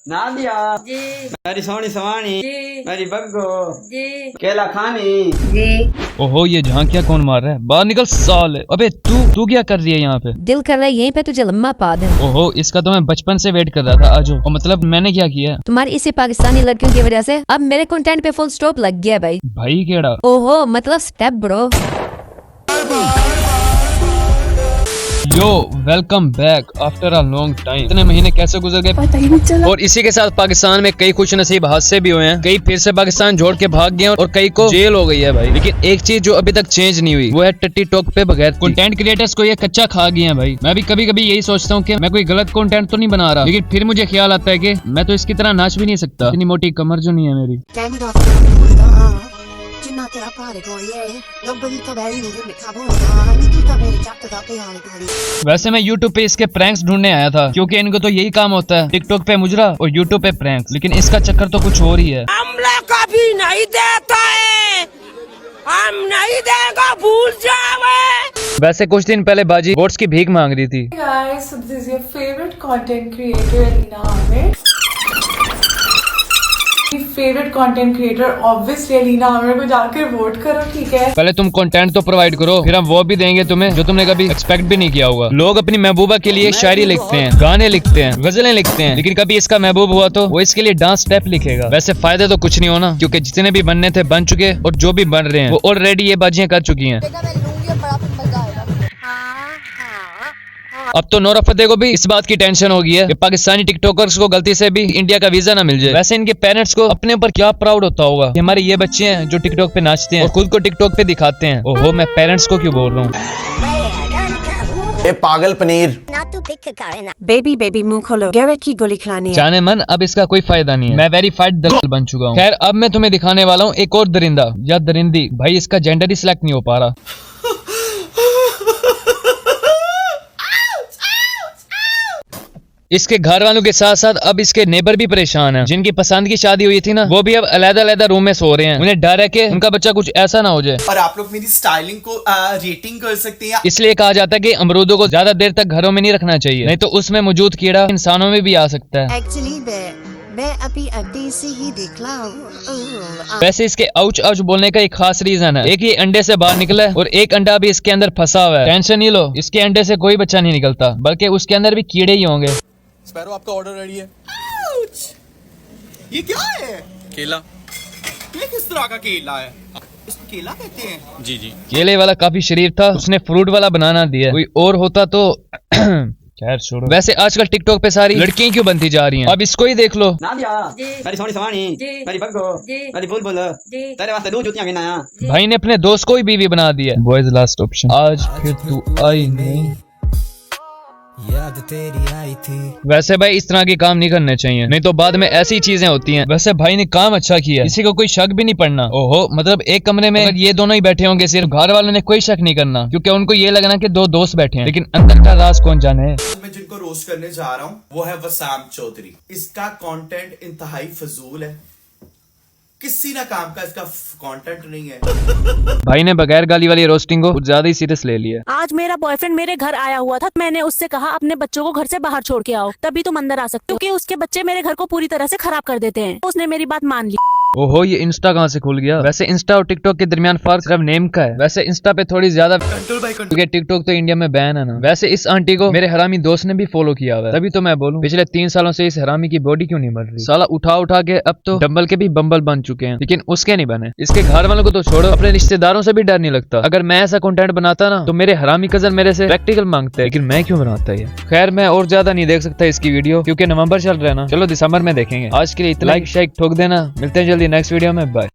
नादिया जी मेरी सोनी सवानी जी मेरी बग्गो जी केला खानी जी। ओहो ये झांकियां कौन मार रहा है? बाहर निकल साले। अबे तू क्या कर रही है यहाँ पे? दिल कर रहा है यहीं पे तुझे लम्मा पा दें। ओहो इसका तो मैं बचपन से वेट कर रहा था। आजो और मतलब मैंने क्या किया? तुम्हारी इसी पाकिस्तानी लड़कियों की वजह से अब मेरे कंटेंट पे फुल स्टॉप लग गया भाई। भाई केड़ा? ओहो मतलब step bro. Yo welcome back after a long time. इतने महीने कैसे गुजर गए पता ही नहीं चला। और इसी के साथ पाकिस्तान में कई खुश नसीब हादसे भी हुए हैं। कई फिर से पाकिस्तान छोड़ के भाग गए और कई को जेल हो गई है भाई। लेकिन एक चीज जो अभी तक चेंज नहीं हुई वो है टट्टी टॉक पे बगैर कंटेंट क्रिएटर्स को ये कच्चा खा गए हैं भाई। मैं भी कभी कभी यही सोचता हूँ कि मैं कोई गलत कंटेंट तो नहीं बना रहा, लेकिन फिर मुझे ख्याल आता है कि मैं तो इसकी तरह नाच भी नहीं सकता। इतनी मोटी कमर जो नहीं है मेरी। वैसे मैं YouTube पे इसके प्रैंक्स ढूंढने आया था क्योंकि इनको तो यही काम होता है, टिकटॉक पे मुजरा और YouTube पे प्रैंक्स। लेकिन इसका चक्कर तो कुछ और ही है। हमला कभी नहीं देता है, हम नहीं देगा, भूल जावे। वैसे कुछ दिन पहले बाजी वोट्स की भीख मांग रही थी। Guys, so this is your favorite content creator Alina Amir. Favourite content creator obviously Alina Aamir को जाकर वोट करो, ठीक है। पहले तुम कंटेंट तो प्रोवाइड करो, फिर हम वो भी देंगे तुम्हें जो तुमने कभी एक्सपेक्ट भी नहीं किया होगा। लोग अपनी महबूबा के लिए शायरी लिखते हैं, गाने लिखते हैं, गजलें लिखते हैं, लेकिन कभी इसका महबूब हुआ तो वो इसके लिए डांस स्टेप लिखेगा। वैसे फायदे तो कुछ नहीं होना क्योंकि जितने भी बनने थे बन चुके और जो भी बन रहे हैं वो ऑलरेडी ये बाजियां कर चुकी हैं। अब तो नोरा फतेह को भी इस बात की टेंशन हो गई है कि पाकिस्तानी टिकटॉकर्स को गलती से भी इंडिया का वीजा ना मिल जाए। वैसे इनके पेरेंट्स को अपने ऊपर क्या प्राउड होता होगा कि हमारे ये बच्चे हैं जो टिकटॉक पे नाचते हैं और खुद को टिकटॉक पे दिखाते हैं। ओहो मैं पेरेंट्स को क्यों बोल रहा हूँ? ए पागल पनीर। बेबी मुंह खोलो, गैरेट की गोली खिलानी है। जाने मन अब इसका कोई फायदा नहीं है। मैं वेरीफाइड दलाल बन चुका हूँ। खैर अब मैं तुम्हें दिखाने वाला हूँ एक और दरिंदा या दरिंदी। भाई इसका जेंडर ही सिलेक्ट नहीं हो पा रहा। इसके घर वालों के साथ साथ अब इसके नेबर भी परेशान हैं। जिनकी पसंद की शादी हुई थी ना वो भी अब अलग-अलग रूम में सो रहे हैं। उन्हें डर है कि उनका बच्चा कुछ ऐसा ना हो जाए। और आप लोग मेरी स्टाइलिंग को रेटिंग कर सकते हैं। इसलिए कहा जाता है कि अमरूदों को ज्यादा देर तक घरों में नहीं रखना चाहिए, नहीं तो उसमें मौजूद कीड़ा इंसानों में भी आ सकता है। एक्चुअली मैं अभी अंडे से ही देख रहा हूँ। वैसे इसके आउच आउच बोलने का एक खास रीजन है। एक ये अंडे से बाहर निकला है और एक अंडा भी इसके अंदर फंसा हुआ है। टेंशन नहीं लो, इसके अंडे से कोई बच्चा नहीं निकलता बल्कि उसके अंदर भी कीड़े ही होंगे। स्पैरो आपका ऑर्डर रेडी है। ये क्या है? केला। ये किस तरह का केला है? इसको केला कहते हैं? जी जी। केले वाला काफी शरीफ था, उसने फ्रूट वाला बनाना दिया। कोई और होता तो खैर छोड़ो। वैसे आजकल टिकटॉक पे सारी लड़कियां क्यों बनती जा रही हैं? अब इसको ही देख लो। नादिया जी मेरी सोनी सवानी जी मेरी बग्गो जी मेरी बुलबुल जी। तेरे वास्ते 2 जूतियां गिनाया। भाई ने अपने दोस्त को ही बीवी बना दिया। Boys last option. आज फिर तू आई नहीं। याद तेरी आई थी। वैसे भाई इस तरह के काम नहीं करने चाहिए, नहीं तो बाद में ऐसी चीजें होती हैं। वैसे भाई ने काम अच्छा किया, किसी को कोई शक भी नहीं पड़ना। ओहो मतलब एक कमरे में अगर ये दोनों ही बैठे होंगे सिर्फ घर वालों ने कोई शक नहीं करना क्योंकि उनको ये लगना कि 2 दोस्त बैठे हैं, लेकिन अंदर का राज कौन जाने। मैं जिनको रोस्ट करने जा रहा हूँ वो है वसाम चौधरी। इसका कंटेंट इंतहाई फजूल है, किसी ना काम का इसका कंटेंट नहीं है। भाई ने बगैर गाली वाली रोस्टिंग को कुछ ज्यादा ही सीरियस ले लिया। आज मेरा बॉयफ्रेंड मेरे घर आया हुआ था, मैंने उससे कहा अपने बच्चों को घर से बाहर छोड़ के आओ तभी तुम अंदर आ सकते हो क्योंकि उसके बच्चे मेरे घर को पूरी तरह से खराब कर देते हैं। उसने मेरी बात मान ली। ओहो ये इंस्टा कहाँ से खुल गया? वैसे इंस्टा और टिकटॉक के दरमियान फर्क सिर्फ नेम का है। वैसे इंस्टा पे थोड़ी ज्यादा क्योंकि टिकटॉक तो इंडिया में बैन है ना। वैसे इस आंटी को मेरे हरामी दोस्त ने भी फॉलो किया हुआ है, तभी तो मैं बोलूं पिछले 3 सालों से इस हरामी की बॉडी क्यों नहीं बन रही। साला उठा उठा के अब तो डंबल के भी बम्बल बन चुके हैं, लेकिन उसके नहीं बने। इसके घर वालों को तो छोड़ो, अपने रिश्तेदारों से भी डर नहीं लगता। अगर मैं ऐसा कंटेंट बनाता ना तो मेरे हरामी कजन मेरे से प्रैक्टिकल मांगते, लेकिन मैं क्यों बनाता ये। खैर मैं और ज्यादा नहीं देख सकता इसकी वीडियो क्योंकि नवंबर चल रहा है ना। चलो दिसंबर में देखेंगे। आज के लिए इतना लाइक शाइक ठोक देना। मिलते हैं जल्दी नेक्स्ट वीडियो में। बाय।